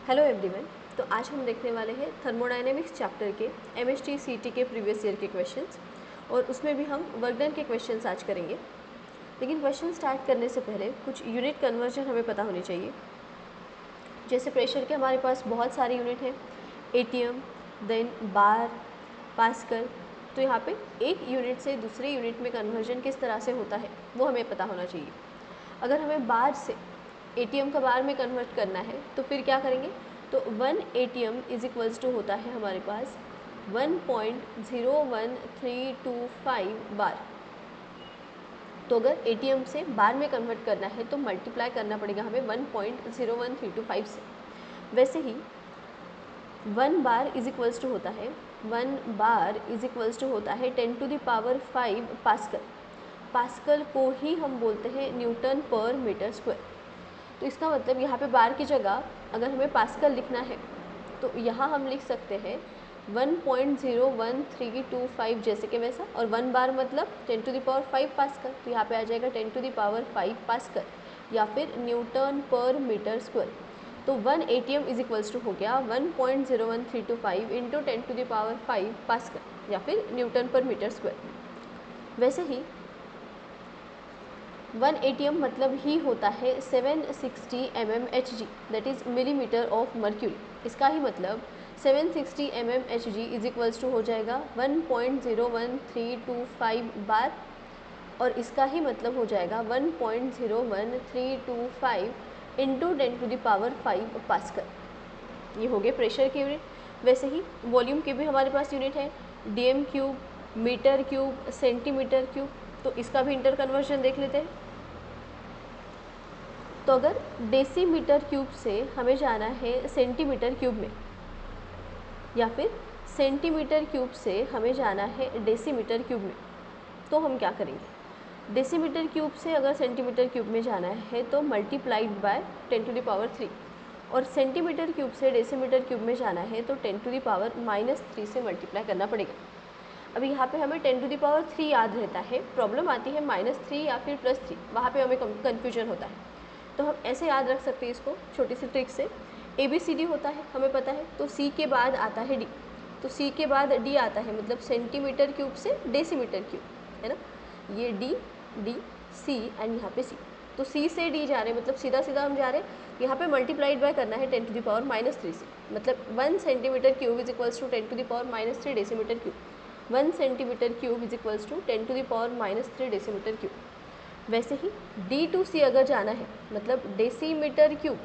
Hello everyone. तो आज हम देखने वाले हैं थर्मोडायनेमिक्स चैप्टर के एमएचटी सीटी के प्रीवियस ईयर के क्वेश्चंस, और उसमें भी हम वर्क डन के क्वेश्चंस आज करेंगे। लेकिन क्वेश्चन स्टार्ट करने से पहले कुछ यूनिट कन्वर्जन हमें पता होनी चाहिए। जैसे प्रेशर के हमारे पास बहुत सारे यूनिट हैं, एटीएम, देन बार, पास्कल। तो यहाँ पे एक यूनिट से दूसरे यूनिट में कन्वर्जन किस तरह से होता है वो हमें पता होना चाहिए। अगर हमें बार से एटीएम का बार में कन्वर्ट करना है तो फिर क्या करेंगे, तो 1 एटीएम इज इक्वल्स टू होता है हमारे पास 1.01325 बार। तो अगर एटीएम से बार में कन्वर्ट करना है तो मल्टीप्लाई करना पड़ेगा हमें 1.01325 से। वैसे ही 1 बार इज इक्वल्स टू होता है 1 बार इज इक्वल्स टू होता है 10⁵ पास्कल। पास्कल को ही हम बोलते हैं न्यूटन पर मीटर स्क्वायर। तो इसका मतलब यहाँ पे बार की जगह अगर हमें पास्कल लिखना है तो यहाँ हम लिख सकते हैं 1.01325 जैसे कि वैसा, और 1 बार मतलब 10⁵ पास्कल। तो यहाँ पे आ जाएगा 10⁵ पास्कल या फिर न्यूटन पर मीटर स्क्वायर। तो 1 एटीएम इज इक्वल्स टू हो गया 1.01325 इंटू 10⁵ पास्कल या फिर न्यूटन पर मीटर स्क्वायर। वैसे ही 1 एटीएम मतलब ही होता है 760 mmHg, that is millimetre of mercury. इसका ही मतलब 760 mmHg इज इक्वल्स टू हो जाएगा 1.01325 बार, और इसका ही मतलब हो जाएगा 1.01325 इंटू 10⁵ पास्कल। ये हो गए प्रेशर के यूनिट। वैसे ही वॉल्यूम के भी हमारे पास यूनिट है, dm cube, metre cube, centimetre cube. तो इसका भी इंटर कन्वर्जन देख लेते हैं। तो अगर डेसीमीटर क्यूब से हमें जाना है सेंटीमीटर क्यूब में, या फिर सेंटीमीटर क्यूब से हमें जाना है डेसीमीटर क्यूब में, तो हम क्या करेंगे। डेसीमीटर क्यूब से अगर सेंटीमीटर क्यूब में जाना है तो मल्टीप्लाइड बाय 10⁻3, और सेंटीमीटर क्यूब से डेसीमीटर क्यूब में जाना है तो 10⁻³ से मल्टीप्लाई करना पड़ेगा। अभी यहाँ पे हमें 10⁻3 याद रहता है, प्रॉब्लम आती है -3 या फिर +3, वहाँ पे हमें कन्फ्यूजन होता है। तो हम ऐसे याद रख सकते हैं इसको छोटी सी ट्रिक से। ABCD होता है हमें पता है, तो C के बाद आता है D, तो C के बाद D आता है, मतलब सेंटीमीटर क्यूब से डेसीमीटर क्यूब, है ना। ये D C एंड यहाँ पे C, तो C से D जा रहे हैं, मतलब सीधा सीधा हम जा रहे हैं। यहाँ पे मल्टीप्लाइड बाय करना है 10⁻³ से, मतलब 1 centimetre cube is equals to 10⁻³ decimetre cube. 1 centimetre cube is equals to 10⁻³ decimetre cube. वैसे ही D to C अगर जाना है, मतलब डेसीमीटर क्यूब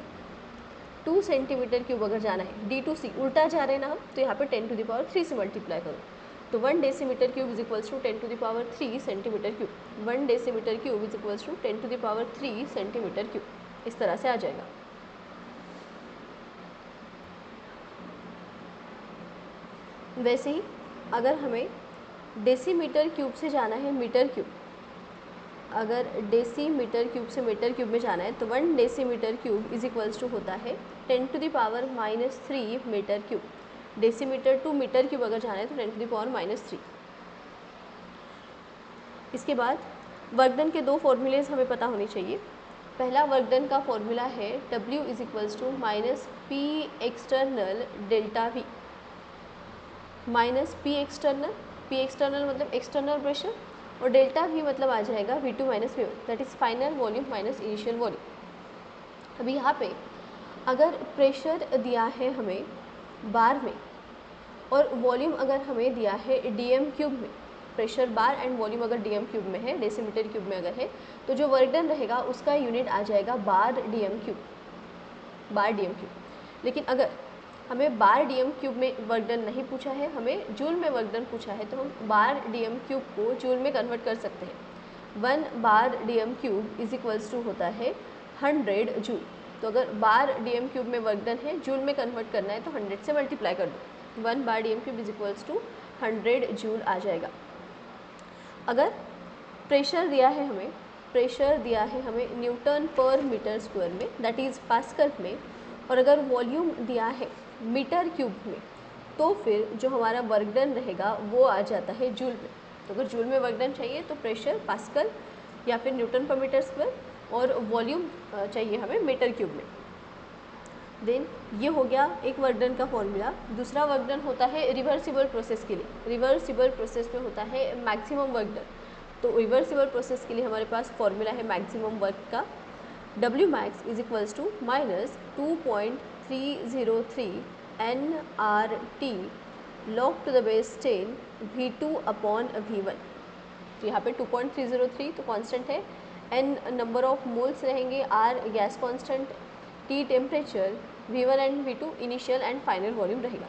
2 सेंटीमीटर क्यूब अगर जाना है, D to C उल्टा जा रहे हैं ना हम, तो यहाँ पे 10⁻³ से मल्टीप्लाई करो, तो 1 decimetre cube is equals to 10⁻³ centimetre cube. 1 decimetre cube is equals to 10⁻³ centimetre cube. इस तरह से आ जाएगा। वैसे ही अगर हमें डेसीमीटर क्यूब से जाना है मीटर क्यूब, अगर डेसीमीटर क्यूब से मीटर क्यूब में जाना है तो 1 decimetre cube is equals to होता है 10⁻³ metre cube. Decimetre to metre cube अगर जाना है तो 10⁻³ इसके बाद वर्क डन के 2 फॉर्मूलेज हमें पता होने चाहिए। पहला वर्क डन का फॉर्मूला है W is equals to -P external delta V, -P external, P external मतलब एक्सटर्नल प्रेशर, और डेल्टा V मतलब आ जाएगा V2 - V1, that is final volume minus initial volume. अभी यहाँ पे अगर प्रेशर दिया है हमें बार में और वॉल्यूम अगर हमें दिया है डीएम क्यूब में, प्रेशर बार एंड वॉल्यूम अगर डीएम क्यूब में है, डेसीमीटर क्यूब में अगर है, तो जो वर्क डन रहेगा उसका यूनिट आ जाएगा बार डीएम क्यूब, बार डीएम क्यूब। लेकिन अगर हमें बार डीएम क्यूब में वर्क डन नहीं पूछा है, हमें जूल में वर्क डन पूछा है, तो हम बार डीएम क्यूब को जूल में कन्वर्ट कर सकते हैं। 1 bar DM cube is equals to होता है 100 जूल। तो अगर बार डीएम क्यूब में वर्क डन है, जूल में कन्वर्ट करना है तो 100 से मल्टीप्लाई कर दो, 1 bar DM cube is equals to 100 joule आ जाएगा। अगर प्रेशर दिया है हमें, प्रेशर दिया है हमें न्यूटन पर मीटर स्क्वायर में, दैट इज़ पास्कल में, और अगर वॉल्यूम दिया है मीटर क्यूब में, तो फिर जो हमारा वर्क डन रहेगा वो आ जाता है जूल में। तो अगर जूल में वर्क डन चाहिए तो प्रेशर पास्कल या फिर न्यूटन पर मीटर स्क्वायर, और वॉल्यूम चाहिए हमें मीटर क्यूब में। देन ये हो गया एक वर्क डन का फॉर्मूला। दूसरा वर्क डन होता है रिवर्सिबल प्रोसेस के लिए। रिवर्सिबल प्रोसेस में होता है मैक्सिमम वर्क डन। तो रिवर्सिबल प्रोसेस के लिए हमारे पास फॉर्मूला है मैक्सिमम वर्क का, W max is equals to minus 2.303 nRT log to the base 10 V2 upon V1। तो यहाँ पे 2.303 तो कांस्टेंट है, n नंबर ऑफ मोल्स रहेंगे, R gas constant, T temperature, V1 and V2 initial and final volume रहेगा।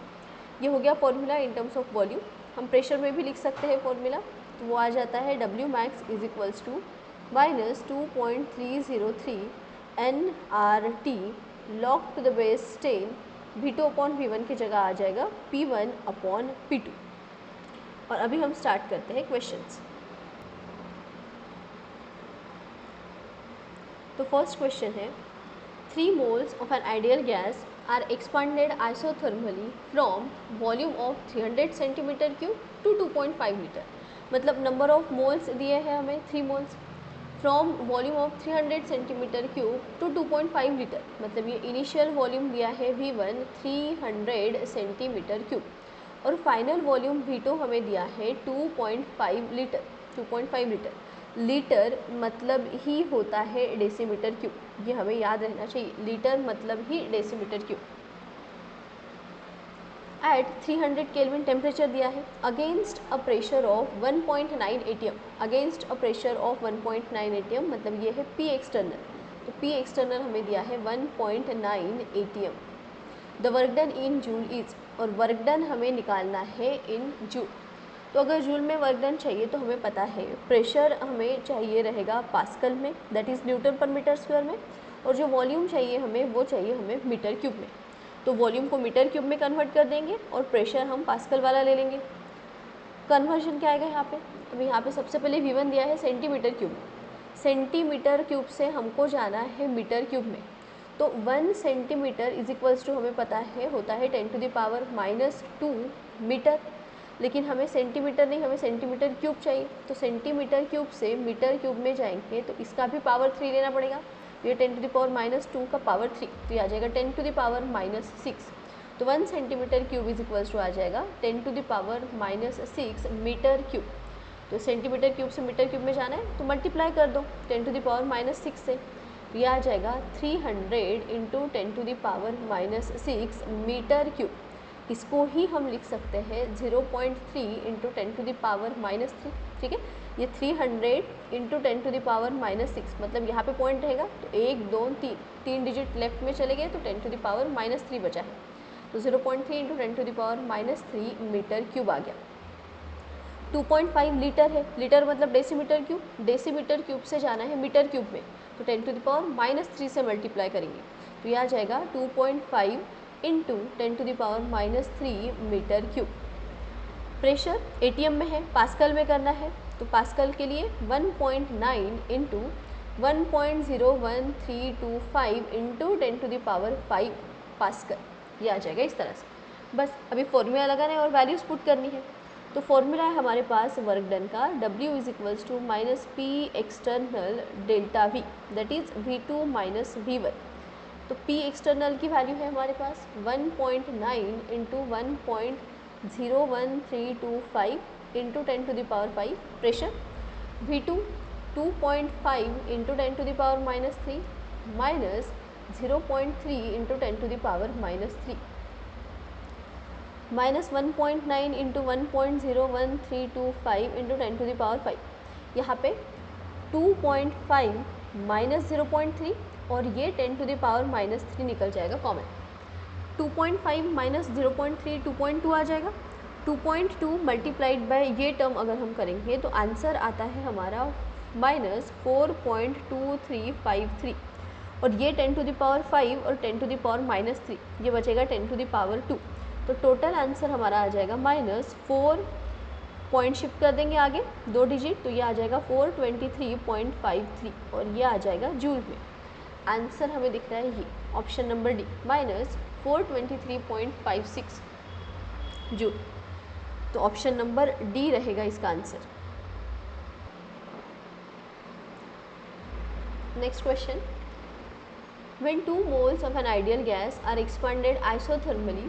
ये हो गया formula in terms of volume. हम प्रेशर में भी लिख सकते हैं फॉर्मूला, तो वो आ जाता है W max is equals to minus 2.303 nRT log to the base 10 V2 upon V1 की जगह आ जाएगा P1 अपॉन P2। और अभी हम स्टार्ट करते हैं क्वेश्चंस। तो फर्स्ट क्वेश्चन है 3 moles of an ideal gas are expanded isothermally from volume of 300 centimeter cube to 2.5 liter। मतलब नंबर ऑफ मोल्स दिए हैं हमें 3 moles from volume of 300 centimetre cube two 2.5 litre. मतलब ये इनिशियल वॉल्यूम दिया है V1 300 सेंटीमीटर क्यूब और final volume V2 हमें दिया है 2.5 लीटर। 2.5 लीटर, लीटर मतलब ही होता है डेसीमीटर क्यूब, ये हमें याद रहना चाहिए। लीटर मतलब ही decimetre cube. At 300 kelvin temperature दिया है, against a pressure of 1.9 ATM. Against a pressure of 1.9 ATM मतलब ये है P एक्सटर्नल। तो P एक्सटर्नल हमें दिया है 1.9 ATM. The work done in joule is, और वर्क डन हमें निकालना है इन जूल। तो अगर जूल में वर्क डन चाहिए तो हमें पता है प्रेशर हमें चाहिए रहेगा पास्कल में, that is Newton per metre square में, और जो वॉल्यूम चाहिए हमें वो चाहिए हमें मीटर क्यूब में। तो वॉल्यूम को मीटर क्यूब में कन्वर्ट कर देंगे और प्रेशर हम पास्कल वाला ले लेंगे। कन्वर्जन क्या आएगा यहाँ पे? अभी यहाँ पे सबसे पहले V1 दिया है सेंटीमीटर क्यूब में, सेंटीमीटर क्यूब से हमको जाना है मीटर क्यूब में। तो 1 सेंटीमीटर इज इक्वल्स टू हमें पता है होता है 10 to the power -2 मीटर, लेकिन हमें सेंटीमीटर नहीं, हमें सेंटीमीटर क्यूब चाहिए। तो सेंटीमीटर क्यूब से मीटर क्यूब में जाएंगे तो इसका भी पावर 3 लेना पड़ेगा। ये 10 to the power -2 का पावर 3, तो ये आ जाएगा 10 to the power -6। तो 1 centimetre cube is equals to आ जाएगा 10 to the power -6 metre cube. तो सेंटीमीटर क्यूब से मीटर क्यूब में जाना है तो मल्टीप्लाई कर दो 10 to the power -6 से, ये आ जाएगा 300 × 10 to the power -6 metre cube. इसको ही हम लिख सकते हैं 0.3 × 10 to the power -3। ठीक है, ये 300 × 10 to the power -6 मतलब यहाँ पे पॉइंट रहेगा तो 1 2 3 3 डिजिट लेफ्ट में चले गए तो 10 to the power -3 बचा है। तो 0.3 × 10 to the power -3 metre cube आ गया। 2.5 लीटर है, लीटर मतलब डेसीमीटर क्यूब, डेसीमीटर क्यूब से जाना है मीटर क्यूब में, तो 10 to the power -3 से मल्टीप्लाई करेंगे तो यह आ जाएगा 2.5 × 10 to the power -3 metre cube. Pressure ATM में है, पास्कल में करना है, तो पास्कल के लिए 1.9 × 1.01325 × 10 to the power 5 पास्कल, ये आ जाएगा इस तरह से। बस अभी फॉर्मूला लगाना है और वैल्यूज पुट करनी है। तो फॉर्मूला है हमारे पास वर्क डन का, W is equals to -P external delta V, that is V2 - V1। तो P एक्सटर्नल की वैल्यू है हमारे पास 1.9 × 1.01325 × 10 to the power 5 pressure, V2 2.5 × 10 to the power -3 minus 0.3 × 10 to the power -3 minus 1.9 × 1.01325 × 10 to the power 5। यहाँ पे 2.5 minus 0.3 और ये 10 to the power -3 निकल जाएगा कॉमन। 2.5 माइनस 0.3 2.2 आ जाएगा। 2.2 मल्टीप्लाइड बाय ये टर्म अगर हम करेंगे तो आंसर आता है हमारा -4.2353 और ये 10 to the power 5 और 10 to the power -3 ये बचेगा 10 to the power 2। तो टोटल आंसर हमारा आ जाएगा -4 पॉइंट शिफ्ट कर देंगे आगे 2 डिजिट तो ये आ जाएगा 423.53 और ये आ जाएगा जूल में। आंसर हमें दिख रहा है ये ऑप्शन नंबर डी -423.56 जूल। तो ऑप्शन नंबर डी रहेगा इसका answer. Next question, When 2 moles of an ideal gas are expanded isothermally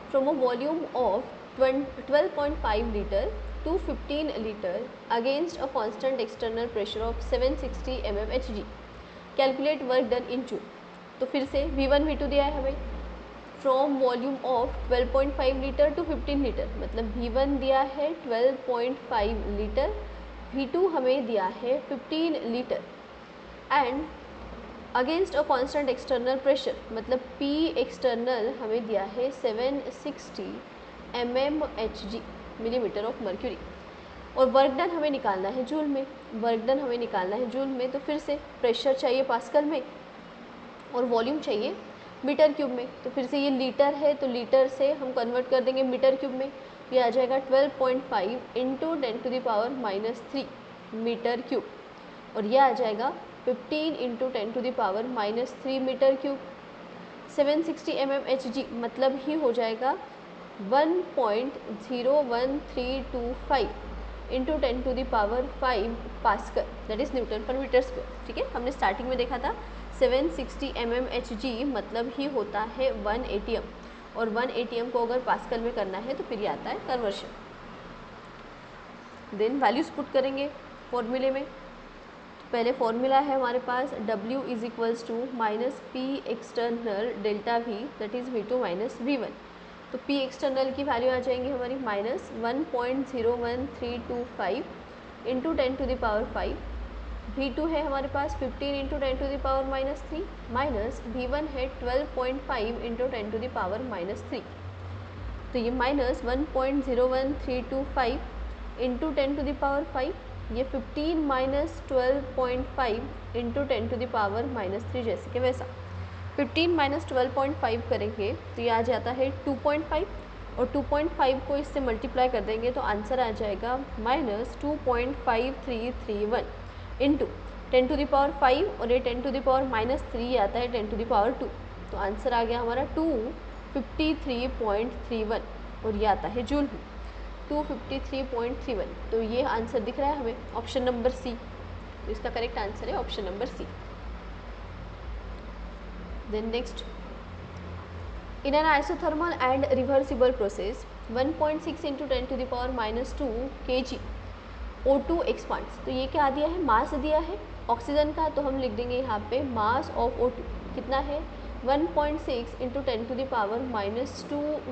from a volume of 12.5 liter to 15 liter against a constant external pressure of 760 mmHg, calculate work done in joule। तो फिर से V1 V2 दिया है हमें, from volume of 12.5 litre to 15 litre, मतलब V1 दिया है 12.5 litre, V2 हमें दिया है 15 litre, and against a constant external pressure, मतलब P एक्सटर्नल हमें दिया है 760 mmHg, मिलीमीटर ऑफ मर्क्यूरी, और वर्क डन हमें निकालना है जूल में। वर्क डन हमें निकालना है जूल में, तो फिर से प्रेशर चाहिए पास्कल में और वॉल्यूम चाहिए मीटर क्यूब में। तो फिर से ये लीटर है तो लीटर से हम कन्वर्ट कर देंगे मीटर क्यूब में, ये आ जाएगा 12.5 इंटू 10⁻³ मीटर क्यूब, और यह आ जाएगा 15 इंटू 10⁻³ मीटर क्यूब। 760 mmHg मतलब ही हो जाएगा 1.01325 into 10⁵ pascal, that is Newton per metre square. ठीक है, हमने स्टार्टिंग में देखा था 760 mmHg मतलब ही होता है 1 atm, और 1 atm को अगर पास्कल में करना है तो फिर ये आता है कन्वर्शन। देन वैल्यूज पुट करेंगे फॉर्मूले में। तो पहले फॉर्मूला है हमारे पास W is equals to minus P external delta V, that is V2 minus V1। तो P एक्सटर्नल की वैल्यू आ जाएंगी हमारी माइनस 1.01325 इंटू 10⁵, V2 है हमारे पास 15 इंटू 10⁻³ माइनस V1 है 12.5 इंटू 10⁻³ तो ये माइनस 1.01325 इंटू 10⁵, ये 15 माइनस 12.5 इंटू 10⁻³ जैसे कि वैसा। 15 माइनस 12.5 करेंगे तो ये आ जाता है 2.5, और 2.5 को इससे मल्टीप्लाई कर देंगे तो आंसर आ जाएगा माइनस 2.5331 इंटू 10⁵, और ये 10⁻³ आता है 10⁻², तो आंसर आ गया हमारा 253.31, और ये आता है जूल में 253.31। तो ये आंसर दिख रहा है हमें ऑप्शन नंबर सी, तो इसका करेक्ट आंसर है option number C. Then next, in an isothermal and reversible process 1.6 इंटू 10⁻² kg O2 एक्सपांड्स। तो ये क्या दिया है, मास दिया है ऑक्सीजन का, तो हम लिख देंगे यहाँ पे मास ऑफ O2 कितना है 1.6 इंटू 10⁻²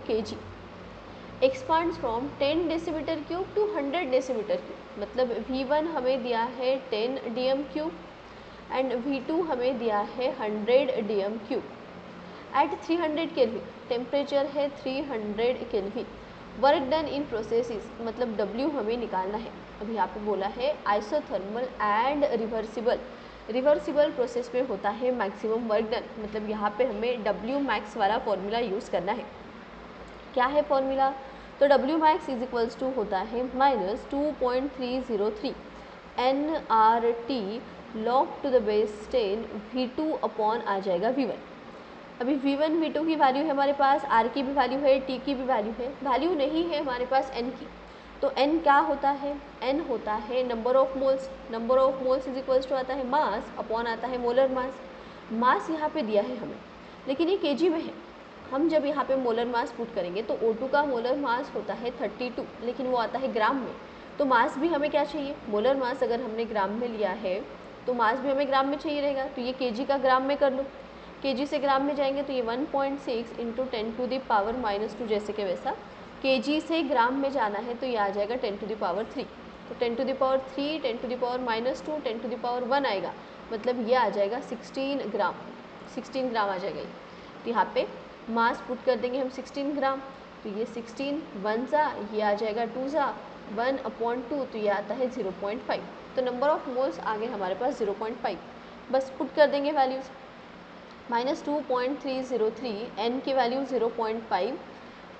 kg expands from 10 decimetre cube to 100 decimetre cube, मतलब V1 हमें दिया है 10 dm³ एंड V2 हमें दिया है 100 dm³ एट 300 केल्विन, टेम्परेचर है 300 केल्विन। वर्क डन इन प्रोसेसेस, मतलब W हमें निकालना है। अब यहाँ पे बोला है isothermal and reversible, reversible process में होता है मैक्सिमम वर्क डन, मतलब यहाँ पे हमें W मैक्स वाला फॉर्मूला यूज़ करना है। क्या है फॉर्मूला, तो W max is equals to होता है minus 2.303 nRT log to the base 10 V2 upon आ जाएगा V1। अभी V1 V2 की वैल्यू है हमारे पास, R की भी वैल्यू है, T की भी वैल्यू है, वैल्यू नहीं है हमारे पास N की। तो N क्या होता है, N होता है number of moles, number of moles is equals to आता है मास अपॉन आता है मोलर मास। मास यहाँ पे दिया है हमें, लेकिन ये केजी में है। हम जब यहाँ पे मोलर मास पुट करेंगे तो O2 का मोलर मास होता है 32, लेकिन वो आता है ग्राम में। तो मास भी हमें क्या चाहिए, मोलर मास अगर हमने ग्राम में लिया है तो मास भी हमें ग्राम में चाहिए रहेगा, तो ये केजी का ग्राम में कर लो। केजी से ग्राम में जाएंगे तो ये 1.6 इंटू 10⁻² जैसे कि वैसा, केजी से ग्राम में जाना है तो ये आ जाएगा 10⁻3, तो 10⁻3 10⁻², 10⁻1 आएगा, मतलब ये आ जाएगा 16 ग्राम, 16 ग्राम आ जाएगा ये। तो यहाँ पे मास पुट कर देंगे हम 16 ग्राम, तो ये 16 1 सा, ये आ जाएगा 2 सा, 1/2, तो ये आता है 0.5। तो नंबर ऑफ मोल्स आ गए हमारे पास 0.5, बस पुट कर देंगे वैल्यूज़। माइनस 2.303, N की वैल्यू 0.5,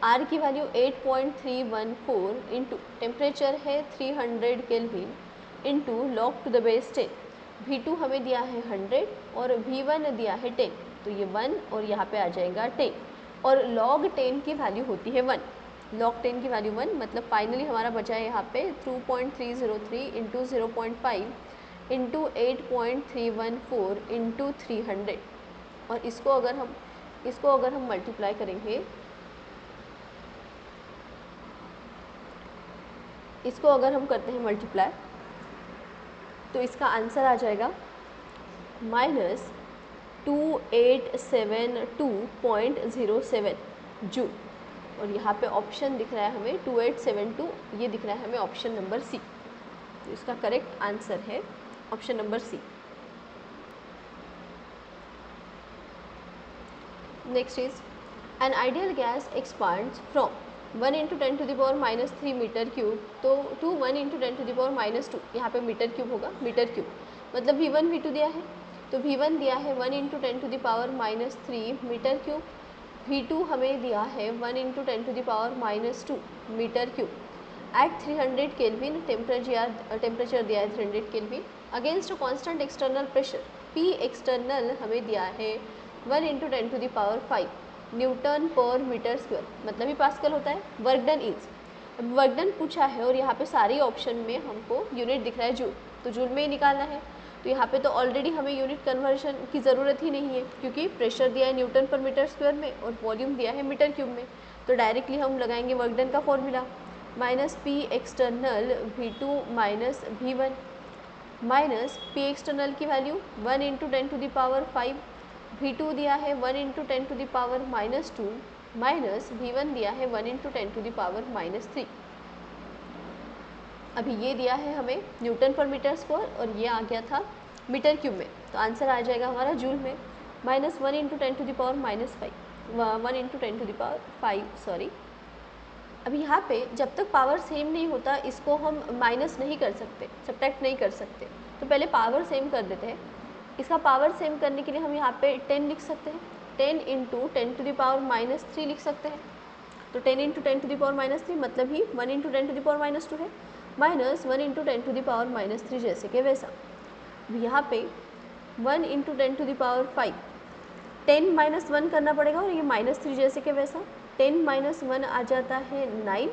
R की वैल्यू 8.314 इंटू टेम्परेचर है 300 kelvin into log to the base 10। V2 हमें दिया है 100 और V1 दिया है 10, तो ये 1 और यहाँ पे आ जाएगा 10, और log 10 की वैल्यू होती है 1, log 10 की वैल्यू 1, मतलब फाइनली हमारा बचा है यहाँ पे 2.303 इंटू 0.5 इंटू 8.314 इंटू 300, और इसको अगर हम मल्टीप्लाई करेंगे, इसको अगर हम करते हैं मल्टीप्लाई, तो इसका आंसर आ जाएगा -2872.07 जूल। और यहाँ पे ऑप्शन दिख रहा है हमें 2872, ये दिख रहा है हमें ऑप्शन नंबर सी। तो इसका करेक्ट आंसर है option number C. Next is an ideal gas expands from 1 × 10⁻³ metre cube तो टू 1 × 10⁻²। यहाँ पे मीटर क्यूब होगा, मीटर क्यूब मतलब V1 V2 दिया है, तो V1 दिया है 1 × 10⁻³ मीटर क्यूब, V2 हमें दिया है 1 × 10⁻² metre cube at 300 kelvin, temperature दिया है 300 kelvin, against a constant external pressure P external हमें दिया है 1 × 10⁵ न्यूटन पर मीटर स्क्वायर, मतलब ही पास्कल होता है। वर्क डन इज, अब वर्क डन पूछा है और यहाँ पे सारे ऑप्शन में हमको यूनिट दिख रहा है जूल, तो जूल में ही निकालना है। तो यहाँ पे तो ऑलरेडी हमें यूनिट कन्वर्जन की ज़रूरत ही नहीं है, क्योंकि प्रेशर दिया है न्यूटन पर मीटर स्क्वायर में और वॉल्यूम दिया है मीटर क्यूब में। तो डायरेक्टली हम लगाएंगे वर्क डन का formula, -P external V2 - V1 minus P external की वैल्यू 1 × 10⁵, V2 दिया है 1 × 10⁻² माइनस V1 दिया है 1 × 10⁻³ अभी ये दिया है हमें न्यूटन पर मीटर स्क्वायर और ये आ गया था मीटर क्यूब में, तो आंसर आ जाएगा हमारा जूल में -1 × 10⁻⁵, सॉरी। अब यहाँ पे जब तक पावर सेम नहीं होता इसको हम माइनस नहीं कर सकते, सब्ट्रैक्ट नहीं कर सकते, तो पहले पावर सेम कर देते हैं। इसका पावर सेम करने के लिए हम यहाँ पे 10 लिख सकते हैं, 10 × 10⁻³ लिख सकते हैं। तो 10 × 10⁻³ मतलब ही 1 × 10⁻² है, माइनस 1 × 10⁻³ जैसे कि वैसा। यहाँ पे 1 × 10⁵, 10 - 1 करना पड़ेगा और ये -3 जैसे कि वैसा, 10 - 1 आ जाता है 9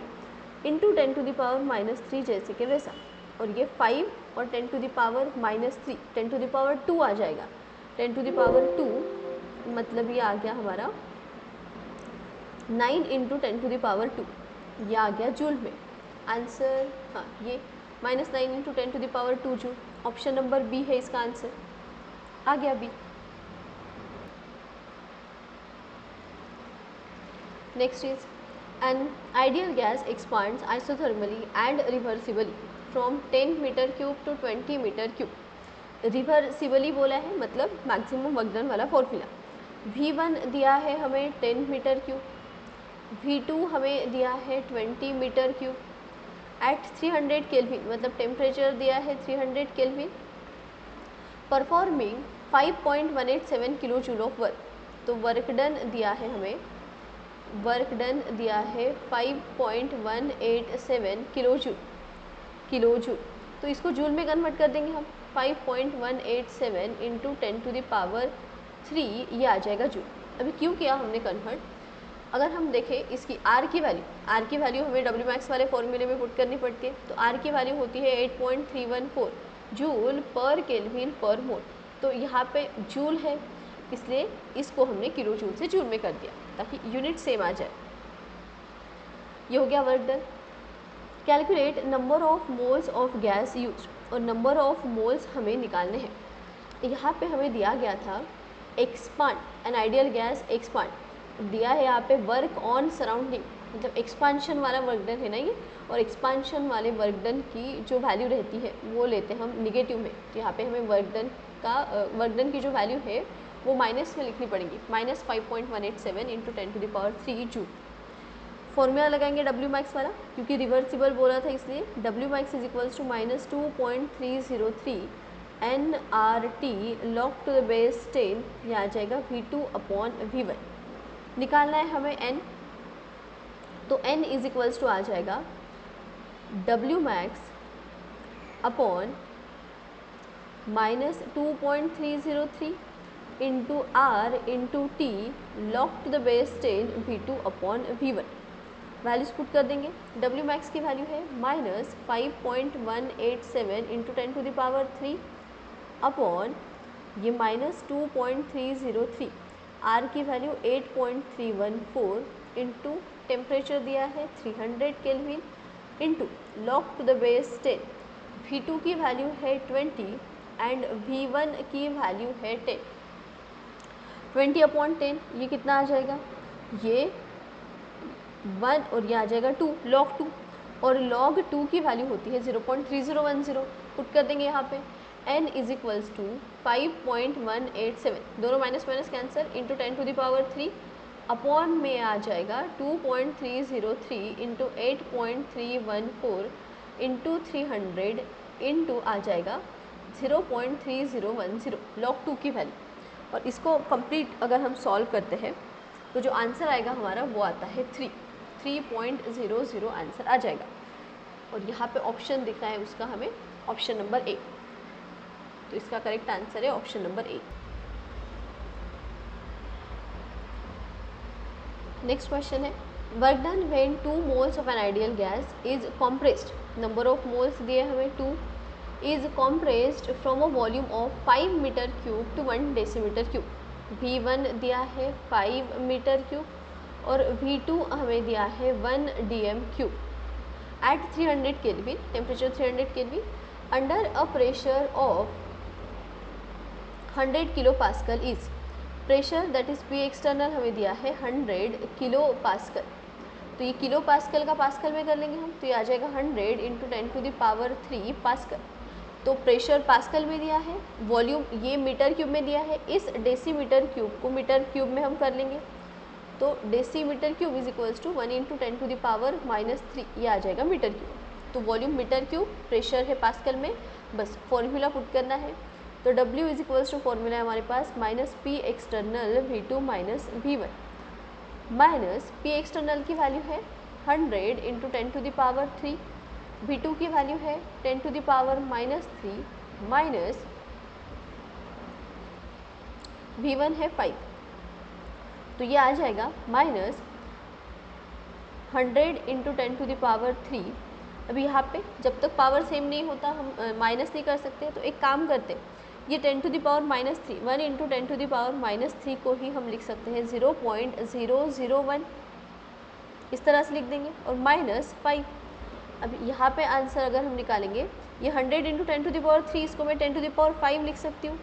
× 10⁻³ जैसे कि वैसा, और ये 5 और 10⁻³ 10⁻² आ जाएगा, 10⁻² मतलब ये आ गया हमारा 9 × 10⁻², ये आ गया जूल में आंसर। हाँ, ये -9 × 10⁻² जूल, ऑप्शन नंबर बी है इसका आंसर, आ गया B. Next is an ideal gas expands isothermally and reversibly from 10 m³ to 20 m³। Reversibly बोला है मतलब मैक्सिमम वर्क डन वाला फॉर्मूला। V1 दिया है हमें 10 m³, V2 हमें दिया है 20 m³ एट 300 केल्विन, मतलब टेम्परेचर दिया है 300 kelvin, performing 5.187 kilo joule of work. तो वर्क डन दिया है हमें, वर्क डन दिया है 5.187 किलो जूल, तो इसको जूल में कन्वर्ट कर देंगे हम, 5.187 × 10⁻³ ये आ जाएगा जूल। अभी क्यों किया हमने कन्वर्ट, अगर हम देखें इसकी आर की वैल्यू हमें Wmax वाले फॉर्मूले में पुट करनी पड़ती है, तो आर की वैल्यू होती है 8.314 जूल पर केल्विन पर मोल। तो यहाँ पे जूल है इसलिए इसको हमने किलो जूल से जूल में कर दिया ताकि यूनिट सेम आ जाए। ये हो गया work done. Calculate number of moles of gas use, और नंबर ऑफ मोल्स हमें निकालने हैं। यहाँ पे हमें दिया गया था expand, N ideal gas expand दिया है, यहाँ पे वर्क ऑन सराउंडिंग, मतलब एक्सपांशन वाला वर्क डन है ना ये, और एक्सपांशन वाले वर्क डन की जो वैल्यू रहती है वो लेते हैं हम निगेटिव में। तो यहाँ पे हमें वर्क डन की जो वैल्यू है वो माइनस में लिखनी पड़ेगी, -5.187 × 10⁻³ जूल। फॉर्मूला लगाएंगे Wmax वाला, क्योंकि रिवर्सिबल बोला था इसलिए Wmax = -2.303 nRT log to the base 10, ये आ जाएगा V2/V1। निकालना है हमें n, तो n = आ जाएगा Wmax -2.303 × R × T log to the base 10 V2/V1। Values put कर देंगे। Wmax की वैल्यू है -5.187 × 10⁻³ ये -2.303, आर की वैल्यू 8.314 इंटू टेम्परेचर दिया है 300 kelvin into log to the base 10, V2 की वैल्यू है 20 एंड V1 की वैल्यू है 10। 20/10 ये कितना आ जाएगा, ये 1 और ये आ जाएगा 2, log 2, और log 2 की वैल्यू होती है 0.3010, पुट कर देंगे यहाँ पे n इज इक्वल्स टू 5.187, दोनों minus minus cancer, into 10⁻³ upon में आ जाएगा 2.303 इंटू 8.314 इंटू 300 इंटू आ जाएगा 0.3010, log 2 की वैल्यू। और इसको कंप्लीट अगर हम सॉल्व करते हैं तो जो आंसर आएगा हमारा वो आता है 3.00 आंसर आ जाएगा। और यहाँ पे ऑप्शन दिखा है उसका हमें ऑप्शन नंबर ए, तो इसका करेक्ट आंसर है option number A. Next question है, work done when 2 moles of an ideal gas is compressed, number of moles दिए हमें 2, is compressed from a volume of 5 metre cube to 1 decimetre cube. V1 दिया है 5 metre cube और V2 हमें दिया है 1 dm cube at 300 kelvin, temperature 300 kelvin, under a pressure of 100 kilo pascal is, pressure that is P external हमें दिया है 100 kilo pascal, तो ये किलो पास्कल का पास्कल में कर लेंगे हम, तो ये आ जाएगा 100 इंटू 10⁻³ पास्कल। तो प्रेशर पास्कल में दिया है, वॉल्यूम ये मीटर क्यूब में दिया है, इस डेसीमीटर क्यूब को मीटर क्यूब में हम कर लेंगे, तो decimetre cube is equals to 1 into 10⁻³ ये आ जाएगा मीटर क्यूब। तो वॉल्यूम मीटर क्यूब, प्रेशर है पास्कल में, बस फॉर्मूला पुट करना है। तो W is equals to formula है हमारे पास -P external V2 minus V1, minus P external की वैल्यू है 100 इंटू 10⁻³ V2 की वैल्यू है 10⁻³ माइनस V1 है 5, तो ये आ जाएगा -100 इंटू 10⁻³। अभी यहाँ पे जब तक पावर सेम नहीं होता हम माइनस नहीं कर सकते, तो एक काम करते हैं, ये 10⁻³ 1 इंटू 10⁻³ को ही हम लिख सकते हैं 0.001, इस तरह से लिख देंगे, और -5। अब यहाँ पे आंसर अगर हम निकालेंगे, ये 100 इंटू 10⁻³ इसको मैं 10⁻5 लिख सकती हूँ,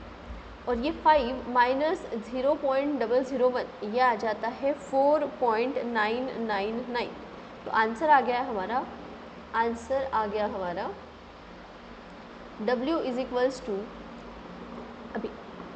और ये 5 माइनस 0.001 ये आ जाता है 4.999। तो आंसर आ गया हमारा W इज इक्वल्स टू, अभी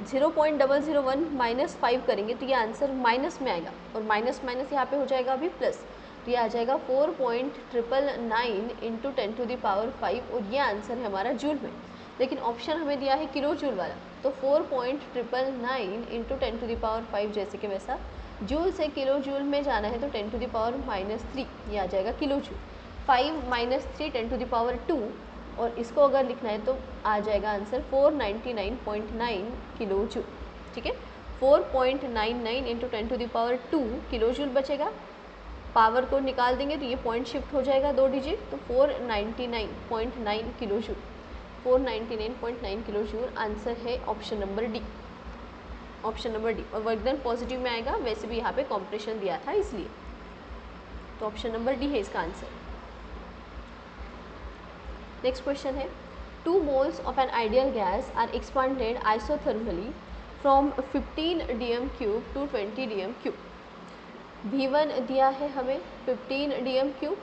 0.001 माइनस 5 करेंगे तो ये आंसर माइनस में आएगा, और माइनस माइनस यहाँ पे हो जाएगा अभी प्लस, तो ये आ जाएगा 4.999 इंटू 10⁵, और ये आंसर है हमारा जूल में, लेकिन ऑप्शन हमें दिया है किलो जूल वाला, तो 4.999 इंटू 10⁵ जैसे कि वैसा, जूल से किलो जूल में जाना है तो 10⁻³ ये आ जाएगा किलो जूल, 5 माइनस 3 10⁻², और इसको अगर लिखना है तो आ जाएगा आंसर 499.9 किलो जूल। ठीक है, 4.99 इंटू 10⁻² किलो जूल बचेगा, पावर को निकाल देंगे तो ये पॉइंट शिफ्ट हो जाएगा 2 डिजिट, तो 499.9 kilo joule, 499.9 kilo joule answer है option number D, option number D. और वर्क डन पॉजिटिव में आएगा, वैसे भी यहाँ पे कॉम्प्रेशन दिया था इसलिए, तो ऑप्शन नंबर डी है इसका आंसर। नेक्स्ट क्वेश्चन है, 2 moles of an ideal gas are expanded isothermally from 15 dm cube to 20 dm cube. V1 दिया है हमें 15 dm क्यूब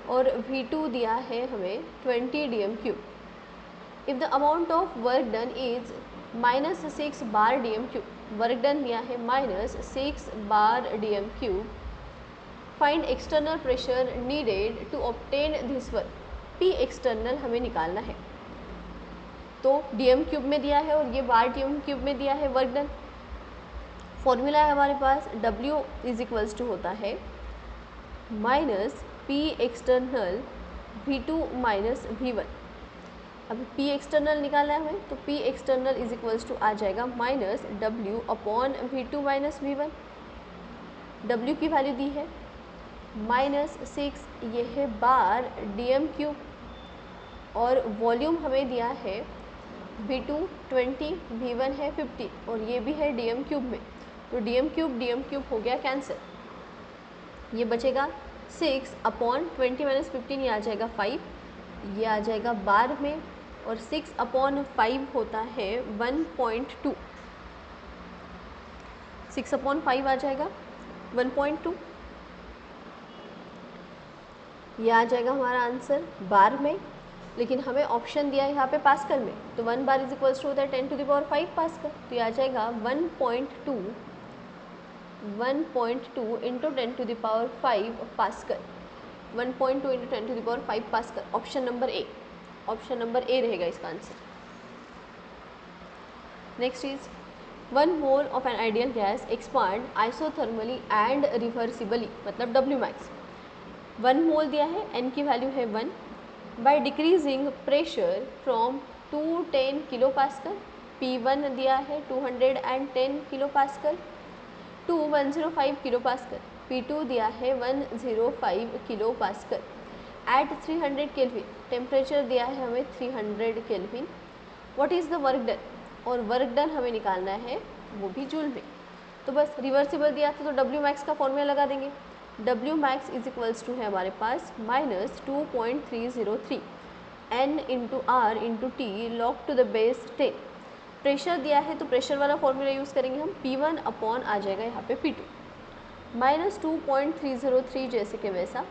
और V2 दिया है हमें 20 dm cube. If the amount of work done is -6 bar dm cube, work done दिया है -6 bar dm cube, find external pressure needed to obtain this work, P external हमें निकालना है। तो dm क्यूब में दिया है और ये बार dm क्यूब में दिया है वर्क डन। फॉर्मूला है हमारे पास W इज इक्वल्स टू होता है -P external V2 minus V1। अब P एक्सटर्नल निकालना है हमें, तो P external is equals to आ जाएगा -W upon V2 minus V1। W की वैल्यू दी है -6, ये है बार dm क्यूब, और वॉल्यूम हमें दिया है V2 20, V1 है 50 और ये भी है DM क्यूब में, तो DM क्यूब हो गया कैंसिल। ये बचेगा 6 अपॉन 20 माइनस 15, ये आ जाएगा 5, ये आ जाएगा बार में, और 6 अपॉन 5 होता है 1.2, 6 अपॉन 5 आ जाएगा 1.2, ये आ जाएगा हमारा आंसर बार में। लेकिन हमें ऑप्शन दिया है यहाँ पे पास्कल में, तो 1 बार इज इक्वल्स टू होता है 10 टू द पावर 5 पास्कल, तो ये आ जाएगा 1.2 into 10 to the power 5 pascal, 1.2 into 10 to the power 5 pascal. Option number A, option number A रहेगा इसका answer. Next is 1 mole of an ideal gas expand isothermally and reversibly, मतलब W max. 1 mole दिया है, n की value है 1, by decreasing pressure from 210 kilo pascal, P1 दिया है 210 kilo pascal to 105 kilo pascal, P2 दिया है 105 kilo pascal at 300 kelvin, temperature दिया है हमें 300 kelvin. What is the work done, और वर्क डन हमें निकालना है वो भी जूल में। तो बस रिवर्सिबल दिया था तो W मैक्स का फॉर्मूला लगा देंगे। W max is equals to है हमारे पास minus 2.303 N into R into T log to the base 10। Pressure दिया है तो प्रेशर वाला फॉर्मूला यूज़ करेंगे हम, P1 अपॉन आ जाएगा यहाँ पे P2 माइनस 2.303 जैसे कि वैसा।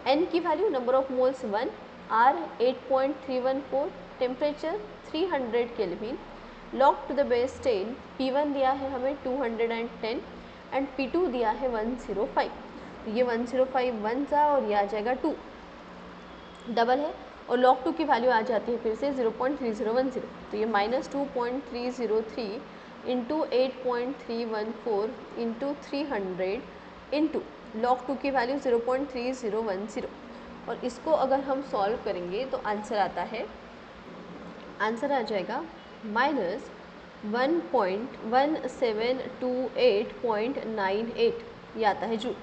N की value number of moles 1, R 8.314, temperature 300 kelvin, log to the base 10। P1 दिया है हमें 210 एंड P2 दिया है 105, तो ये 105 1 सा और ये आ जाएगा 2, डबल है और लॉग 2 की वैल्यू आ जाती है फिर से 0.3010, तो ये minus 2.303 into 8.314 into 300 into log 2 की वैल्यू 0.3010, और इसको अगर हम सॉल्व करेंगे तो आंसर आता है, आंसर आ जाएगा माइनस 1.1728.98, ये आता है जूल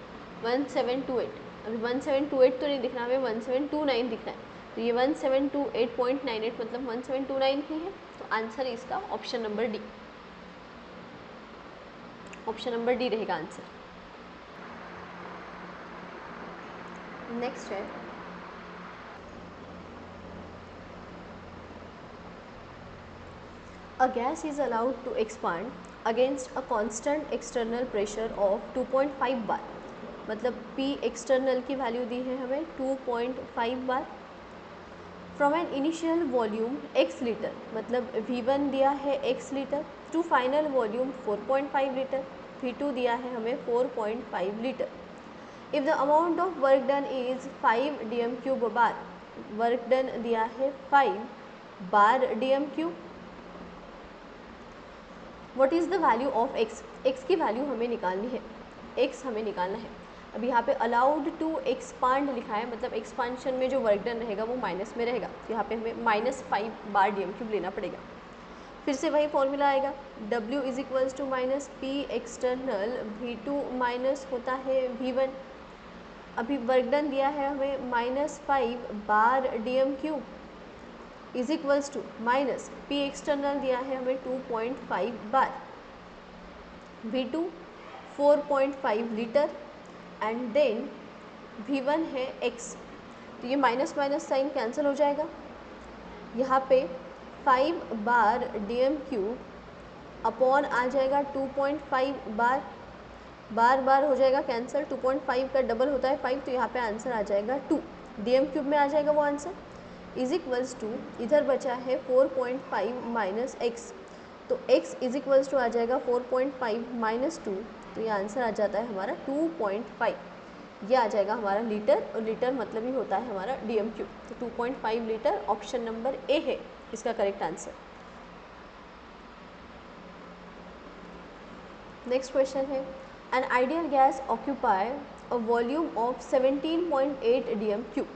1728। अभी 1728 तो नहीं दिख रहा हमें, 1729 दिख रहा है, तो ये 1728.98 मतलब 1729 ही है, तो आंसर इसका option number D, option number D रहेगा आंसर। नेक्स्ट है a gas is allowed to expand against a constant external pressure of 2.5 bar, मतलब P एक्सटर्नल की वैल्यू दी है हमें 2.5 bar, from an initial volume x litre, मतलब V1 दिया है x litre, to final volume 4.5 litre, V2 दिया है हमें 4.5 litre. If the amount of work done is 5 DM cube bar, work done दिया है 5 bar DM cube. What is the value of x, x की value हमें निकालनी है, x हमें निकालना है। अभी यहाँ पे अलाउड टू एक्सपांड लिखा है, मतलब एक्सपांशन में जो वर्क डन रहेगा वो माइनस में रहेगा, तो यहाँ पे हमें -5 बार DM क्यूब लेना पड़ेगा। फिर से वही फॉर्मूला आएगा, W is equals to minus P external V2 minus होता है V1। अभी वर्क डन दिया है हमें -5 bar DM cube is equals to minus P external दिया है हमें 2.5 बार, V2 4.5 litre and then V1 है x, तो ये माइनस माइनस साइन कैंसिल हो जाएगा। यहाँ पे 5 बार DM क्यूब अपॉन आ जाएगा 2.5 बार, बार बार हो जाएगा कैंसिल, 2.5 का डबल होता है 5, तो यहाँ पे आंसर आ जाएगा 2, DM क्यूब में आ जाएगा वो आंसर, इज इक्वल्स टू इधर बचा है 4.5 माइनस एक्स, तो x इज इक्वल्स टू आ जाएगा 4.5 माइनस 2, तो ये आंसर आ जाता है हमारा 2.5, ये आ जाएगा हमारा लीटर, और लीटर मतलब ही होता है हमारा DM क्यूब, तो 2.5 लीटर ऑप्शन नंबर ए है इसका करेक्ट आंसर। नेक्स्ट क्वेश्चन है, an ideal gas occupy a volume of 17.8 DM cube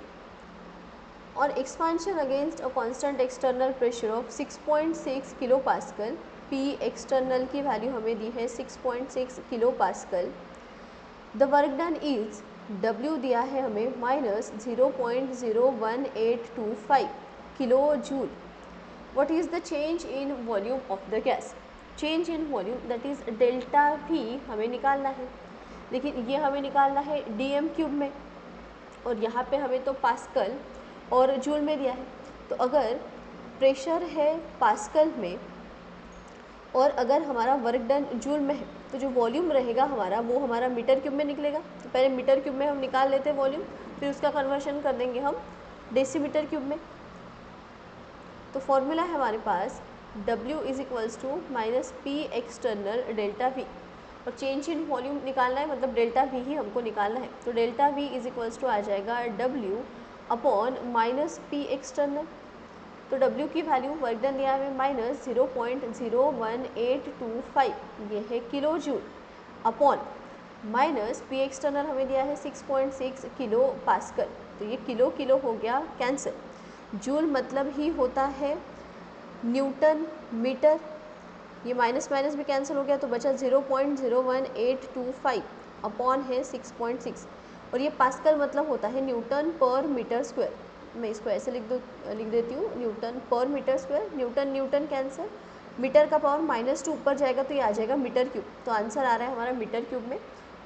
और expansion against a constant external pressure of 6.6 kilo pascal, P external की वैल्यू हमें दी है 6.6 kilo pascal. The work done is, W दिया है हमें minus 0.01825 kilo joule. What is the change in volume of the gas, change in volume that is delta V हमें निकालना है। लेकिन ये हमें निकालना है dm क्यूब में, और यहाँ पे हमें तो पास्कल और जूल में दिया है। तो अगर प्रेशर है पास्कल में और अगर हमारा वर्क डन जूल में है, तो जो वॉल्यूम रहेगा हमारा वो हमारा मीटर क्यूब में निकलेगा। तो पहले मीटर क्यूब में हम निकाल लेते हैं वॉल्यूम, फिर उसका कन्वर्शन कर देंगे हम डेसीमीटर क्यूब में। तो फॉर्मूला है हमारे पास W is equals to minus P external delta V, और चेंज इन वॉल्यूम निकालना है, मतलब डेल्टा V ही हमको निकालना है। तो delta V is equals to आ जाएगा W upon minus P external. तो W की वैल्यू वर्क डन दिया है माइनस 0.01825, ये है kilo joule, upon minus P external हमें दिया है 6.6 किलो पास्कल। तो ये किलो किलो हो गया कैंसिल, जूल मतलब ही होता है न्यूटन मीटर, ये माइनस माइनस भी कैंसिल हो गया तो बचा 0.01825 अपॉन है 6.6, और ये पास्कल मतलब होता है न्यूटन पर मीटर स्क्वायर। मैं इसको ऐसे लिख देती हूँ, newton per metre square, newton newton cancel, metre का पावर -2 ऊपर जाएगा तो ये आ जाएगा मीटर क्यूब। तो आंसर आ रहा है हमारा मीटर क्यूब में,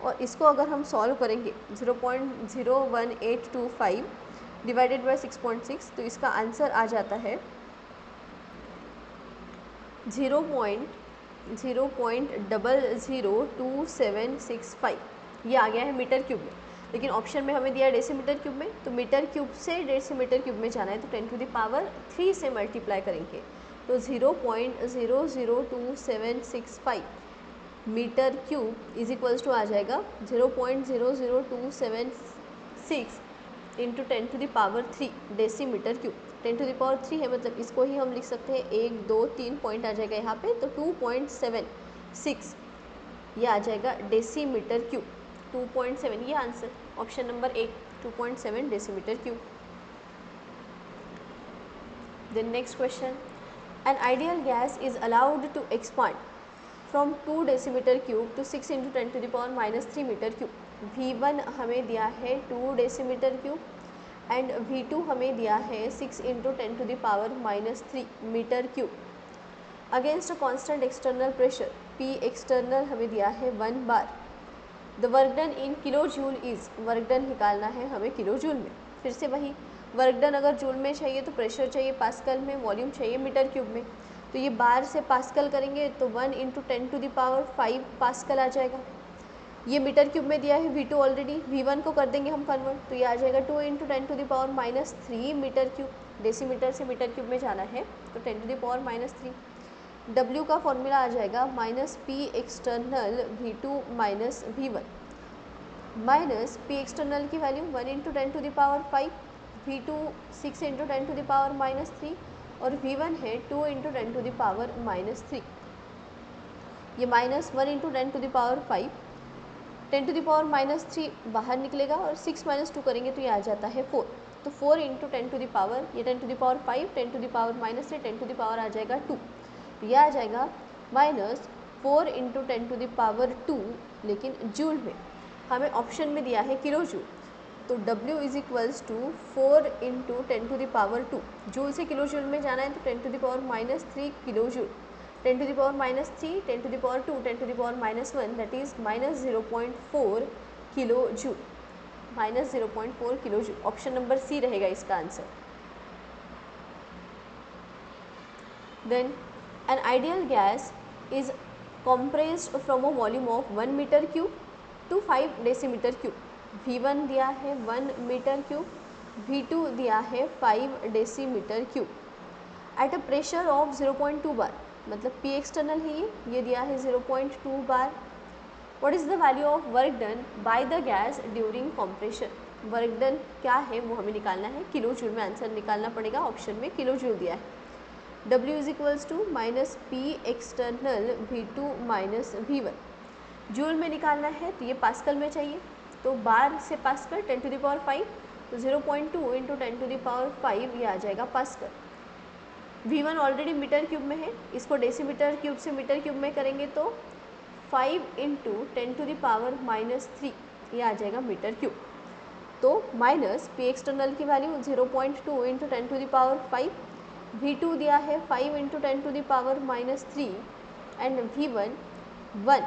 और इसको अगर हम सॉल्व करेंगे 0.01825 डिवाइडेड बाय 6.6, तो इसका आंसर आ जाता है 0.002765, ये आ गया है मीटर क्यूब में। लेकिन ऑप्शन में हमें दिया है डेसीमीटर क्यूब में, तो मीटर क्यूब से डेसीमीटर क्यूब में जाना है तो 10⁻³ से मल्टीप्लाई करेंगे, तो 0.002765 metre cube is equals to आ जाएगा 0.00276 इंटू 10⁻³ डेसीमीटर क्यूब। 10⁻³ है मतलब इसको ही हम लिख सकते हैं 1 2 3 पॉइंट आ जाएगा यहाँ पे, तो 2.76 ये आ जाएगा डेसीमीटर क्यूब, 2.7 ये answer option number 1 2.7 decimetre cube. Then next question, an ideal gas is allowed to expand from 2 decimetre cube to 6 into 10⁻³ metre cube. V1 हमें दिया है 2 डेसीमीटर क्यूब एंड V2 हमें दिया है 6 into 10⁻³ metre cube against a constant external pressure P external हमें दिया है 1 bar. The work done in kilo joule is, work done निकालना है हमें किलो जूल में। फिर से वही वर्क डन अगर जूल में चाहिए तो प्रेशर चाहिए पास्कल में, वॉल्यूम चाहिए मीटर क्यूब में। तो ये बार से पास्कल करेंगे तो 1 इंटू 10⁵ पास्कल आ जाएगा। ये मीटर क्यूब में दिया है V2 ऑलरेडी, V1 को कर देंगे हम कन्वर्ट, तो ये आ जाएगा 2 इंटू 10⁻³ मीटर क्यूब। डेसीमीटर से मीटर क्यूब में जाना है तो 10⁻³। W का फॉर्मूला आ जाएगा minus P external V2 minus V1, minus P external की वैल्यू 1 इंटू 10⁵, V2 6 इंटू 10⁻³ और V1 है 2 इंटू 10⁻⁻3। ये -1 इंटू 10⁵, 10⁻³ बाहर निकलेगा और 6 - 2 करेंगे तो ये आ जाता है 4। तो 4 इंटू 10⁻, ये 10⁵, 10⁻³ 10⁻ आ जाएगा 2, तो यह आ जाएगा -4 इंटू 10⁻², लेकिन जूल में हमें ऑप्शन में दिया है किलो जूल। तो W is equals to 4 into 10⁻², joule से किलो जूल में जाना है तो 10⁻³ kilo joule, 10⁻³ 10⁻², 10⁻⁻1 that is -0.4 kilo joule, -0.4 kilo joule. Option number C रहेगा इसका answer. Then an ideal gas is compressed from a volume of 1 meter cube to 5 decimeter cube. V1 दिया है 1 metre cube, V2 दिया है 5 decimetre cube at a pressure of 0.2 bar, मतलब P external है ये दिया है 0.2 bar. What is the value of work done by the gas during compression, work done क्या है वो हमें निकालना है, किलो जूल में आंसर निकालना पड़ेगा, ऑप्शन में किलो जूल दिया है। W is equals to minus P external V2 minus V1, joule में निकालना है तो ये पास्कल में चाहिए, तो बार से पास्कल 10⁵, तो 0.2 इंटू 10⁵ ये आ जाएगा pascal. V1 already metre cube में है, इसको डेसीमीटर क्यूब से मीटर क्यूब में करेंगे तो 5 इंटू 10⁻³ ये आ जाएगा मीटर क्यूब। तो माइनस P एक्सटर्नल की वैल्यू 0.2 इंटू 10⁵, V2 दिया है 5 into 10 to the power -3 and V1 1,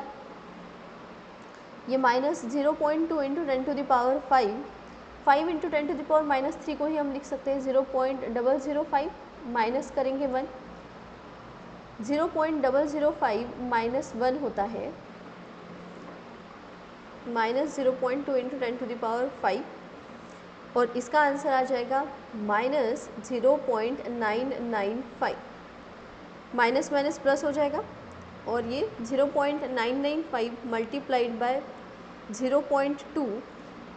ये -0.2 into 10 to the power 5 into 10 to the power -3 को ही हम लिख सकते हैं 0.005, माइनस करेंगे 1, 0.005 माइनस 1 होता है -0.2 इंटू 10 टू द पावर 5, और इसका आंसर आ जाएगा -0.995। माइनस माइनस प्लस हो जाएगा और ये 0.995 मल्टीप्लाइड बाय 0.2,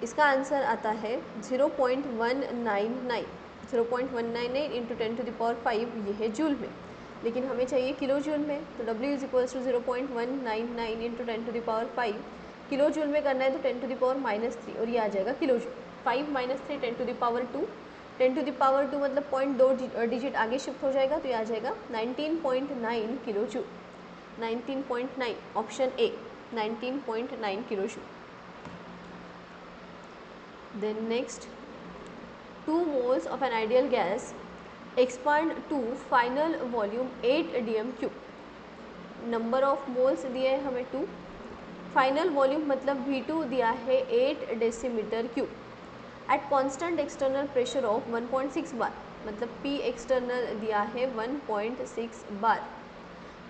इसका आंसर आता है 0.199। 0.199 इंटू 10 टू द पावर 5 ये है जूल में, लेकिन हमें चाहिए किलो जूल में। तो W is equals to 0.199 into 10 to the power 5, kilo joule में करना है तो 10 टू द पावर -3, और ये आ जाएगा kilo joule. 5 - 3 10 to the power 2, 10 to the power 2 मतलब 0.2 डिजिट आगे शिफ्ट हो जाएगा, तो ये आ जाएगा 19.9 kilo joule. 19.9, option A 19.9 kilo joule. Then next, 2 moles of an ideal gas expand to final volume 8 dm cube। Number of moles दिए हैं हमें 2, फाइनल वॉल्यूम मतलब V2 दिया है 8 decimetre cube at constant external pressure of 1.6 bar, मतलब P external दिया है 1.6 bar.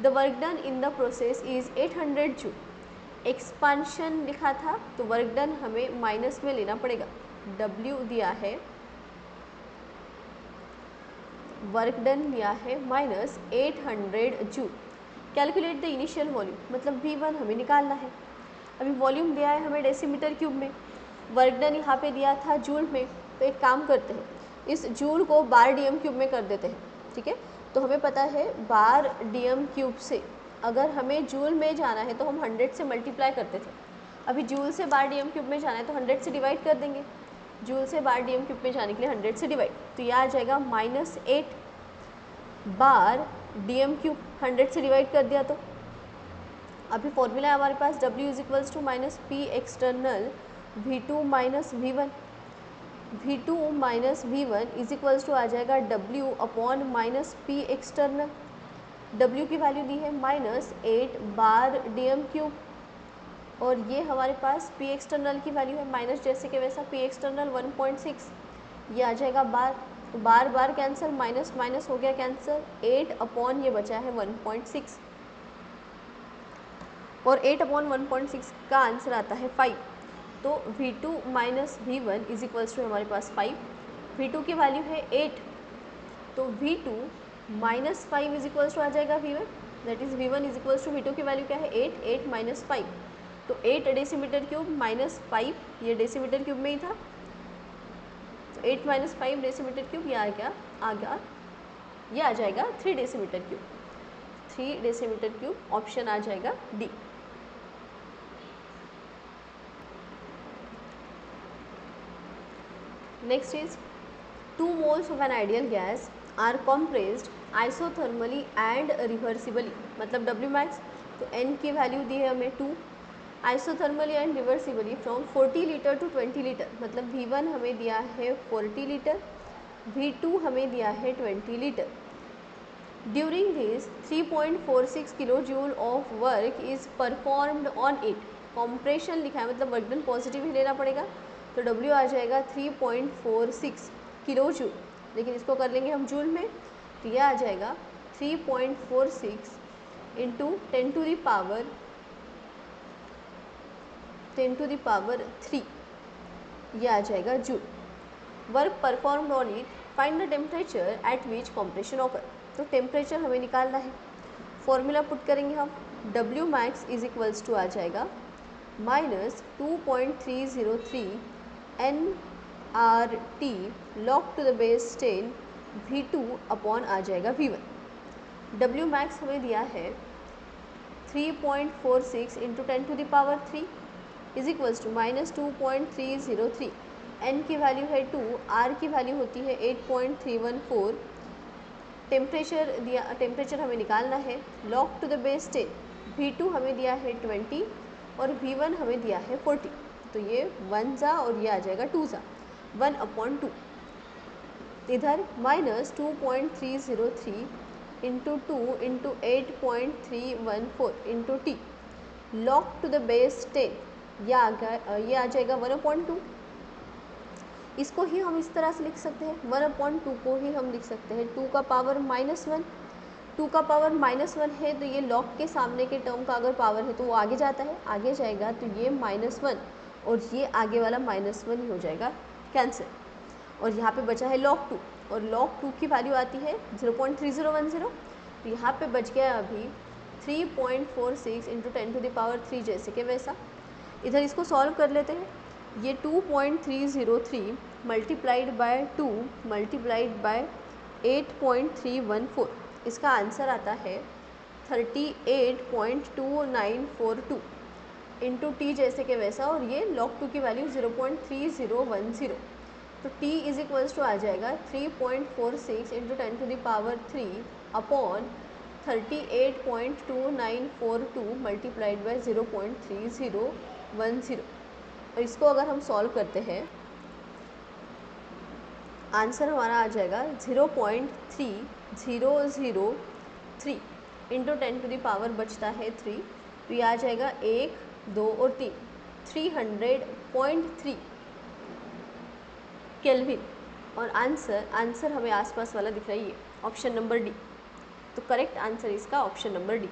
The work done in the process is 800 joule. Expansion लिखा था तो वर्क डन हमें माइनस में लेना पड़ेगा। W दिया है, वर्क डन लिया है -800 joule. Calculate the initial volume, मतलब V1 हमें निकालना है। अभी वॉल्यूम दिया है हमें डेसीमीटर क्यूब में, वर्क डन यहाँ पे दिया था जूल में, तो एक काम करते हैं, इस जूल को बार डीएम क्यूब में कर देते हैं, ठीक है। तो हमें पता है बार डीएम क्यूब से अगर हमें जूल में जाना है तो हम 100 से मल्टीप्लाई करते थे। अभी जूल से बार डीएम क्यूब में जाना है तो 100 से डिवाइड कर देंगे। जूल से बार डीएम क्यूब में जाने के लिए 100 से डिवाइड, तो यह आ जाएगा -8 बार डीएम क्यूब। 100 से डिवाइड कर दिया तो अभी फॉर्मूला है हमारे पास W is equals to -P external V2 minus V1। V2 minus V1 is equals to आ जाएगा W upon -P external. W की वैल्यू दी है -8 बार डीएम क्यूब, और ये हमारे पास P एक्सटर्नल की वैल्यू है माइनस जैसे कि वैसा, P एक्सटर्नल 1.6, ये आ जाएगा बार, तो बार बार कैंसिल, माइनस माइनस हो गया कैंसिल, 8 अपॉन ये बचा है 1.6, और 8 अपॉन 1.6 का आंसर आता है 5। तो V2 minus V1 is equals to हमारे पास 5। V2 की वैल्यू है 8, तो V2 minus 5 is equals to आ जाएगा V1, that is V1 is equals to V2 की वैल्यू क्या है 8, 8 माइनस 5, तो 8 डेसीमीटर क्यूब माइनस 5, ये डेसीमीटर क्यूब में ही था, तो 8 माइनस 5 डेसीमीटर क्यूब, ये आ गया ये आ जाएगा 3 decimetre cube. 3 decimetre cube, option आ जाएगा D. Next is 2 moles of an ideal gas are compressed isothermally and reversibly, मतलब W max, तो N की वैल्यू दी है हमें 2, isothermally and reversibly from 40 litre to 20 litre, मतलब V1 हमें दिया है 40 लीटर, V2 हमें दिया है 20 litre. During this 3.46 kilo joule of work is performed on it. Compression लिखा है मतलब वर्क डन पॉजिटिव ही लेना पड़ेगा, तो W आ जाएगा 3.46 किलो जूल, लेकिन इसको कर लेंगे हम जूल में, तो यह आ जाएगा 3.46 इंटू 10 टू द पावर 3, यह आ जाएगा joule. Work performed on it, find the temperature at which compression occur, तो टेम्परेचर हमें निकालना है। फॉर्मूला पुट करेंगे हम, W max is equals to आ जाएगा -2.303 nRT log to the base 10 V2 upon आ जाएगा V1। W मैक्स हमें दिया है 3.46 into 10 to the power 3 is equals to -2.303, N की वैल्यू है 2, R की वैल्यू होती है 8.314, टेम्परेचर हमें निकालना है, log to the base 10, V2 हमें दिया है 20 और V1 हमें दिया है 40, तो ये 1 जा और ये आ जाएगा 2 जा, 1/2। इधर -2.303 into 2 into 8.314 into T log to the base 10, ये आ जाएगा 1/2। इसको ही हम इस तरह से लिख सकते हैं, 1/2 को ही हम लिख सकते हैं 2 का पावर -1। 2 का पावर -1 है तो ये लॉग के सामने के टर्म का अगर पावर है तो वो आगे जाता है, आगे जाएगा तो ये -1 और ये आगे वाला -1 ही हो जाएगा कैंसिल। और यहाँ पे बचा है log 2 और log 2 की वैल्यू आती है 0.3010, तो यहाँ पे बच गया अभी 3.46 इंटू 10⁻³ जैसे कि वैसा। इधर इसको सॉल्व कर लेते हैं। ये 2.303 मल्टीप्लाइड बाय 2 मल्टीप्लाइड बाय 8.314, इसका आंसर आता है 38.2942 इंटू टी जैसे कि वैसा, और ये log 2 की वैल्यू 0.3010, तो t इज इक्वल्स टू आ जाएगा 3.46 इंटू 10⁻³ अपॉन 38.2942 मल्टीप्लाइड बाय 0.3010। और इसको अगर हम सॉल्व करते हैं, आंसर हमारा आ जाएगा 0.3003 इंटू 10⁻³ बचता है 3, तो ये आ जाएगा 1, 2 और 3, 300.3 केल्विन। और आंसर हमें आसपास वाला दिख रहा है, ये ऑप्शन नंबर डी। तो करेक्ट आंसर इसका ऑप्शन नंबर डी।